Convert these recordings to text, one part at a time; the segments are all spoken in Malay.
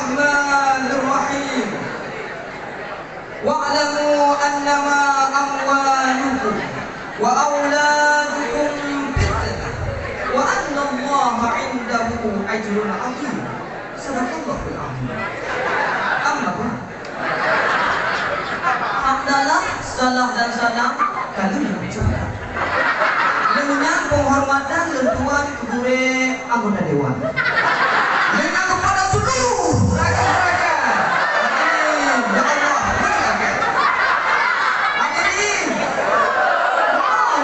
Bismillahirrahmanirrahim. Wa'lamu annama amwalukum wa auladukum fitnah wa anna Allaha 'indahu ajrun 'azim. Sadaqallahul 'azim. Amma hamdalah, salah dan salam kali mengucapkan dengan penghormatan lentuan kebure anggota dewan dengan kepada seluruh rakyat-rakyat. Amin. Ya Allah, muliakan. Hadirin.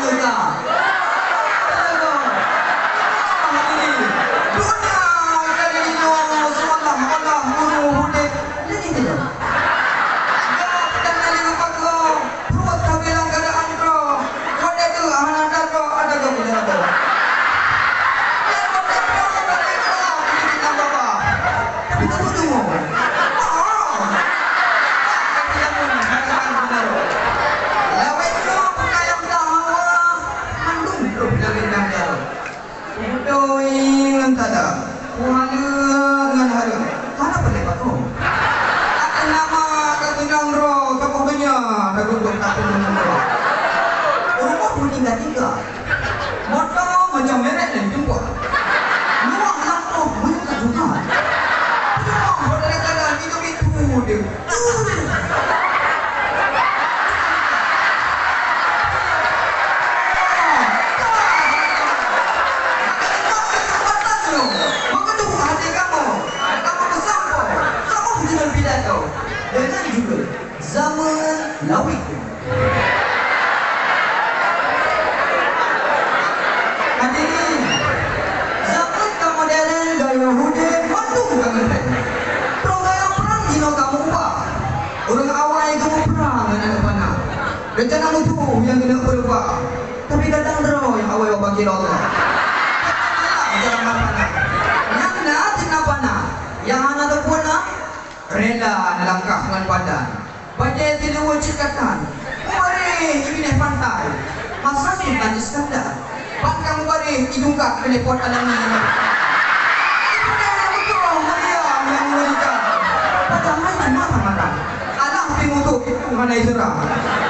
Muliakan. Hadirin. Dunia kali ini seolah Allah guru hudik. Ini tidak. Tiga motor macam merek dan jumpa luar lampu menyuka juga luar dari keadaan hidup itu dia mengetuk hati kamu bersambung kamu dengan pidato dengan judul Zaman Lawik. Rencana itu yang kena berubah, tapi kadang terus yang awal bagi Allah. Jangan mana, yang nak tidak mana, yang anak terpuna rela melangkah dengan badan. Baca tidak wajib katakan, mari ini pantai, masa Sultan Iskandar, pantang mari hidung kak telepon alami. Mana Israel?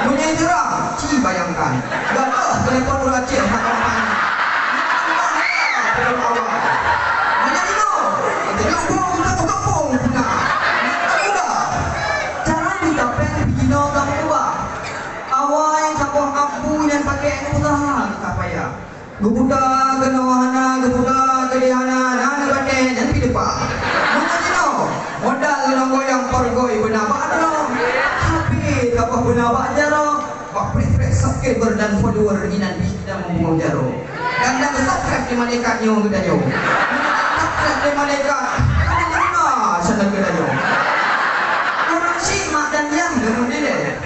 Punya Israel? Ci bayangkan. Gak ada telepon Aceh nak kampanye. Banyak itu. Jadi untuk kampung punya. Sudah. Cara kita pengen bikin kamu ubah. Awal yang kampung abu yang pakai usaha apa ya? Gebuka kena wahana, gebuka kedihana, nana batin dan pidepa. Mana itu? Modal kena goyang pergoi benar ada. Kapah benar pak jaro, pak prefek subscriber dan follower inan bisa membuang jaro. Dan subscribe di malaikat nyong kita nyong. Subscribe di malaikat, ada mana sana kita nyong. Orang si mak dan yang dengan dia,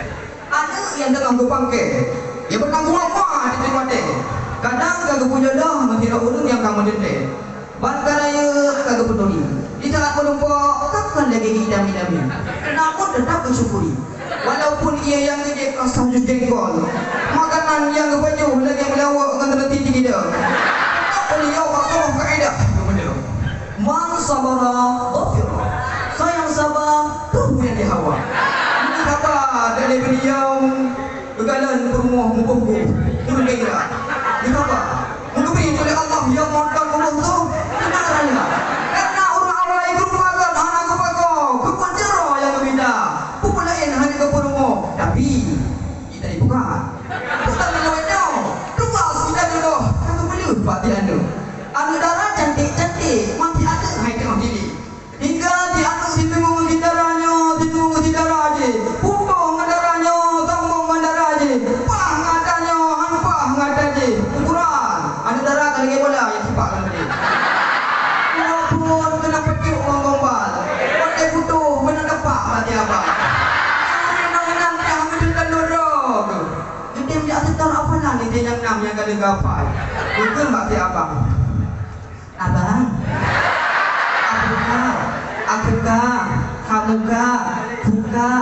ada yang dengan gopangke, yang bertanggung apa di tempat dia. Kadang kagak punya dah, mesti nak urung yang kamu dende. Barkaraya kagak peduli. Di saat menumpuk, kapan lagi hidam-hidamnya. Namun tetap bersyukuri. Walaupun ia yang dia kasar jengkol, makanan yang kebanyakan lagi melawak dengan terhenti kita. Tak boleh jawab semua kaedah. Man sabara ghafira. Sayang sabar, tuh yang dihawa. Ini khabar dari beliau begalan berumah mumpungku. Turun kira. Ini khabar. Menubih oleh Allah yang makan Allah tu. Kenaranya. Karena orang-orang itu makan anak kepaku. Kepanjara yang berbeda. Hanya ke perumo, tapi kita dibuka. Bukan melawetnya, luas kita dulu. Kata beliau, pati anda. Anu darah cantik-cantik, mati ada hai tengah diri. Hingga dianu di tengah di darahnya, di tengah di darah aje. Pumpung darahnya, sambung darah aje. Pah ngadanya, hampah ngadaje. Ukuran, ada darah kali bola yang sepak kan tadi. Walaupun kena petik orang gombal, pakai butuh benar depak mati apa. Dia yang enam yang kali gapai. Itu mati abang. Abang. Afrika, Hanuka, Buka,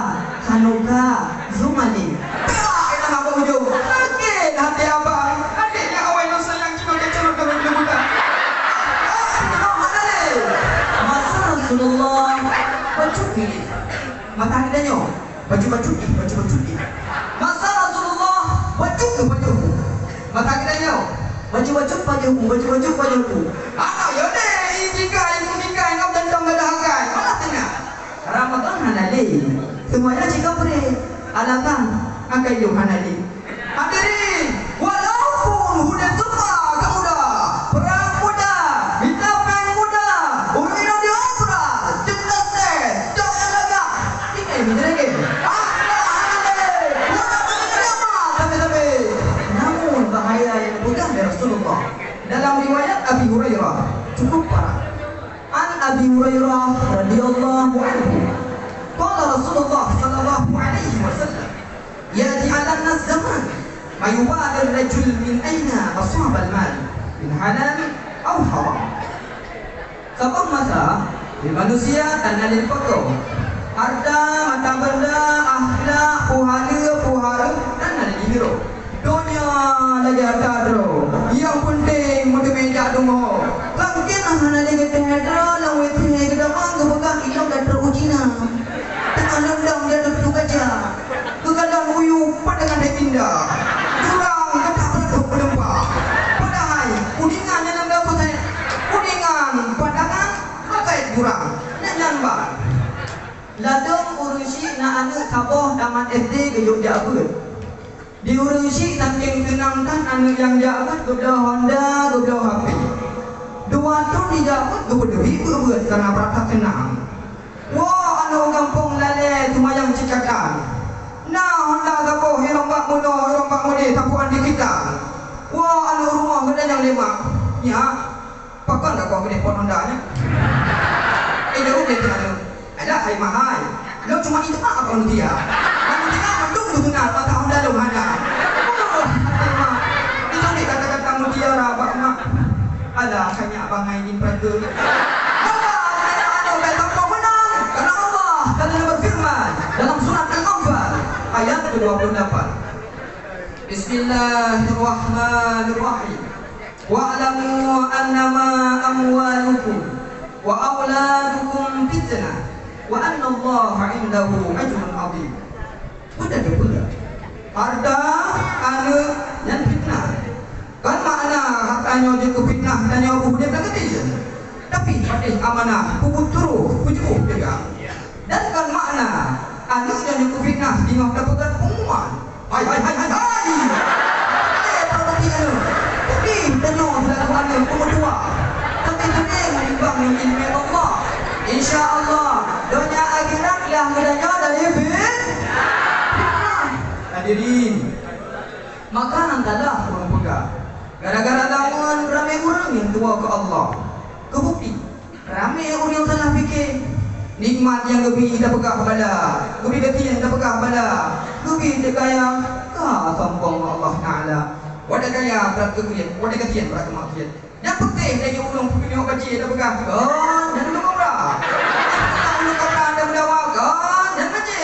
Hanuka, Zumali. Kita apa ujung? Sakit hati abang. Adiknya awal yang sayang cuma kecelok dengan kebuka. Masa Rasulullah baju ni. Mata kita nyo, baju ni. Masa Rasulullah baju ke baju? Mata kita nyo, baju. Anak yo deh, ibu nikai ngam dendam gadahakai. Malah tengah. Ramadan hanali. Semuanya jika beri alatan akan yo hanali. Hadirin, walaupun hujan suka kemuda, perang muda, bintang muda, orang ini diopera, cerdas cok yang lega. Ini lagi. Tapi. Namun bahaya yang bukan dari Rasulullah. Dalam riwayat Abi Hurairah cukup parah. An Abi Hurairah radhiyallahu anhu, qala Rasulullah sallallahu alaihi wasallam, ya'ti 'ala an-nas zaman ma yubali ar-rajul min aina asaba al-mal min halal aw haram. Sabab masa di manusia dan alil pokok harta, mata benda, akhlak, puhara dan alil hero. Dunia lagi ada dro. Yang penting mesti meja dungo. Mungkin anak lagi kita dro, lawan kita kita mangga pegang ilmu dan terujina. Dengan lendang dia duduk aja. Kegadang uyu padangan dia indah. Jurang kata berduk berdempak. Padahal kudingan yang anda kata kudingan padangan pakai jurang. Nyanyan ba. Ladang urusi nak anak saboh tamat SD ke Yogyakarta. Diurusi saking tenangkan anak yang jabat gubdah Honda, gubdah HP. Dua tu dijabat gubdah buat karena berata tenang. Wah, anak kampung lale cuma yang cikakan. Nah, Honda sapo hirombak muno, hirombak mudi tapuan di kita. Wah, anak rumah gede yang lima. Ya, pakai tak kau gede pon Honda-nya? Ini udah tenang. Ada hai mahal. Lo cuma itu apa dia? Manusia mendung tu kenal mata Honda lo ada. Itu ni kata-kata mutiara abang mak. Alah hanya abang ini peraga. Karena Allah telah berfirman dalam surat Al-Anfal ayat ke-28. Bismillahirrahmanirrahim. Wa'lamu annama amwalukum wa auladukum fitnah wa anna Allah 'indahu ajrun 'azim. Sudah dia harta anak yang fitnah. Kan makna hartanya je fitnah dan nyawa dia tak kecil. Tapi pada amanah kubut terus pujuk juga. Dan kan makna anak yang fitnah di masa pegat pengumuman. Hai. Properti anu. Tapi tenang dalam anak umur dua. Tapi tenang menimbang ilmu Allah. Insya-Allah dunia akhirat yang mudanya dari fitnah. Hadirin, makanan adalah orang pegang. Gara-gara lawan ramai orang yang tua ke Allah. Kebukti ramai orang yang salah fikir. Nikmat yang lebih dah pegang bala, lebih ketian dah pegang bala, lebih dekaya ka sombong Allah Taala. Wadah kaya berat kekrian, wadah ketian berat kemakian. Yang penting dari ulung punya baca dah pegang. Kan dan ulung apa? Ulung apa anda mendawakan dan baca.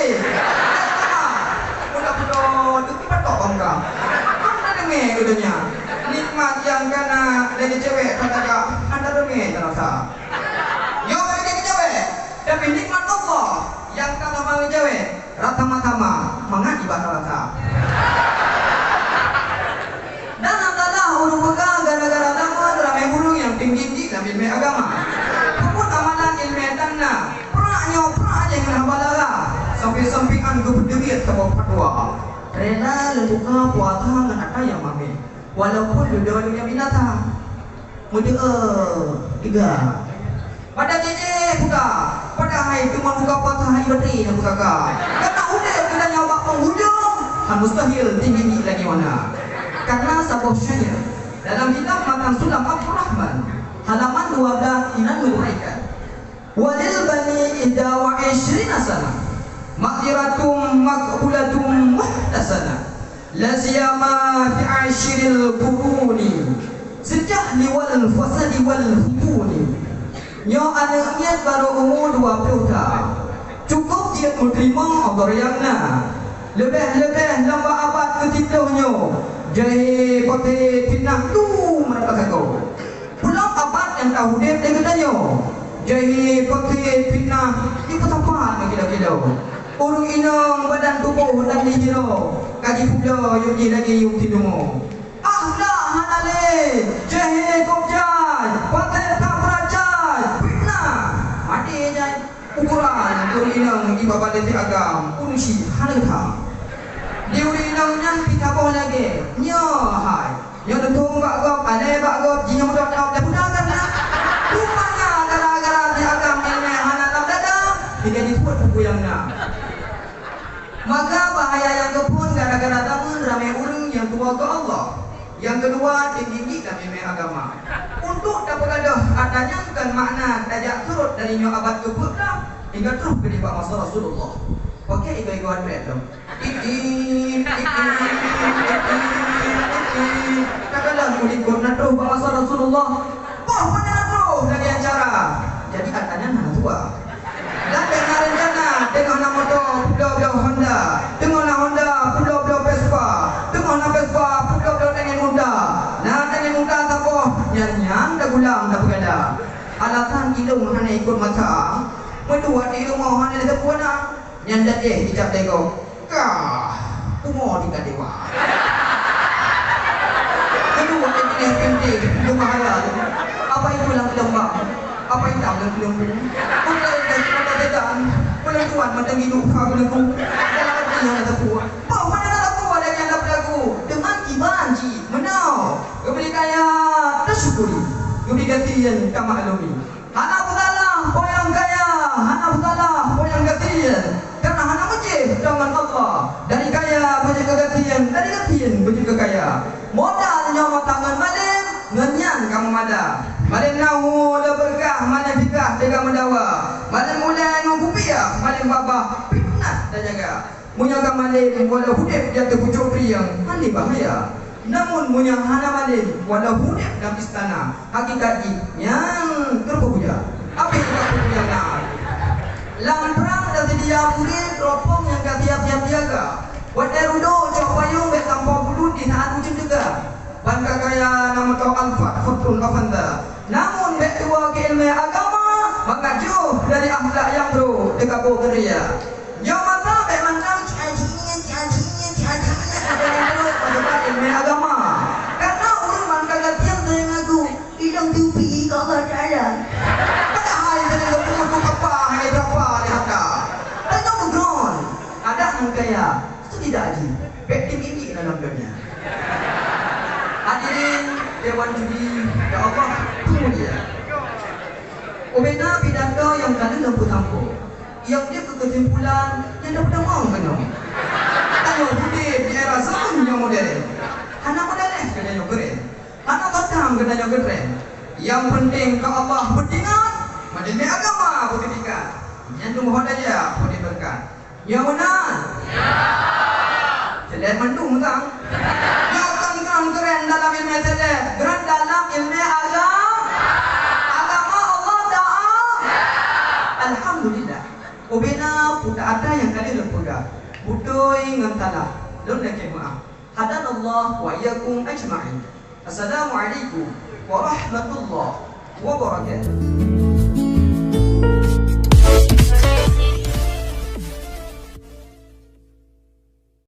Budak-budak tu patok bangga. Mana dengar katanya? Nikmat yang kena dari cewek kata anda dengar tak rasa. Yo dari cewek. Tapi nikmat Allah yang kata mau cewek rata-tama mengaji bahasa rasa. Dan adalah urung pegang gara-gara dapat ramai burung yang tinggi dalam ilmu agama. Pun amalan ilmu tanah. Peraknya yang kena balaga. Sampai-sampaian kebederit ke bawah padua. Rela lembuka puasa dengan ada yang mami. Walaupun dunia binatang. Muda tiga. Pada jeje buka. Pada hai cuma buka puasa hari bateri dan buka ka. Karena udah kita nyawa penghujung. Mustahil tinggi lagi mana. Karena sababnya dalam kitab Matan Sulam Abdurrahman halaman 12 ini menguraikan walil bani ihda wa 20 sana maghfiratum maqbulatum muhtasana la siyama fi ashiril quruni sejahli wal fasadi wal hutuni. Nyo anaknya baru umur 20 tahun cukup dia menerima obor yang lebih lama abad ketidaknya Jahil pati fitnah tu mereka kau. Pulang abad yang tahu dia katanya. Jahil pati fitnah itu apa Urung inong badan tubuh dan dihiro. Kaji pula yuki lagi yuki dumo. Akhlak hanale, jahil kopjai, pakai kaprajai, fitnah. Mati jai ukuran urung inong iba baleti agam, urusi hanalka. Di urung inong nyang pitaboh lagi, nyohai. Yang tentu bak gop, aneh bak gop, jina mudah kau dah budak kan? Rupanya gara-gara di agam ilmu hanalam dadam, dia dibuat buku yang nak. Maka bahaya yang kepun gara-gara tamun ramai orang yang tua ke Allah. Yang kedua tinggi dalam ilmu agama. Untuk dapat adanya bukan makna tajak turut dari nyo abad kebut dah hingga terus ke dibak masa Rasulullah. Okey ego adret dong. Katalah murid guna terus bak masa Rasulullah. Wah mana terus lagi acara. Jadi katanya nak tua. Dan dengan rencana dengan nama motor pulau-pulau Honda, dengan Honda pulau-pulau Vespa, dengan Vespa pulau-pulau dengan muda. Nah dengan muda apa? Nyanyian dah gulam dah bergada. Alasan hidung hanya ikut mata. Medua di rumah hanya ada puana. Nyanda dia hijab tengok. Kah, umur tiga dewa. Kedua ini penting rumah halal. Apa itu lembang? Apa itu lembang? Bulan tuan mendengi luka belenggu. Dalam hati yang ada puas. Bawa mana ada puas yang ada berlaku. Dengan kibanji, menau. Kembali kaya, tersyukuri. Kembali gantian, kamaklumi. Hana putalah, poyang kaya. Hana putalah, poyang gantian. Karena hana majib dengan Allah. Dari kaya, majib ke gantian. Dari gantian, majib ke kaya. Modal nyawa tangan malim, ngenyan kamu mada. Malim nahu le berkah, malim fikah jaga mendawa. Malim mulai ngupiah, malim babah fitnah dah jaga. Munyaga malim wala hudip dia terpucuk priang, malim bahaya. Namun munya hana malim wala hudip dalam istana. Hakikat yang terpuja. Apa yang terpuja nak? Lawan perang dah sedia murid teropong yang tiap-tiap jaga. Wadai rudo cok payung bet tanpa bulu di saat ujung juga. Bangga kaya nama tau Alfat Fatul Afanda. Namun bet dua ke ilmu agama mengajuh dari akhlak yang bro dekat beria. Yang mata bet mandang ciacinya pada ilmu agama. Karena orang bangga latihan dengan aku hidung tupi kalau ada. Padahal dari lepuh apa hai berapa lihat dah. Tengok background ada yang kaya tidak lagi bet tinggi dalam dunia. Hadirin Dewan Juri ya Allah mulia. Obena pidato yang kali lembu tampu. Yang dia ke kesimpulan yang dapat mau benar. Tanya budi di era zaman yang modern. Anak modern kena yang keren. Anak tatang kena yang keren. Yang penting ke Allah berdingat, menjadi agama berdirikan. Yang tu mohon aja boleh berkat. Yang benar. Ya. Jadi mendung tang. Keren dalam ilmu sedek, keren dalam ilmu agama Allah Ta'ala. Alhamdulillah. Ubina puda ada yang kali lempuda. Budoi ngantala. Don lagi maaf. Hadan Allah wa iyyakum ajma'in. Assalamualaikum warahmatullahi wabarakatuh.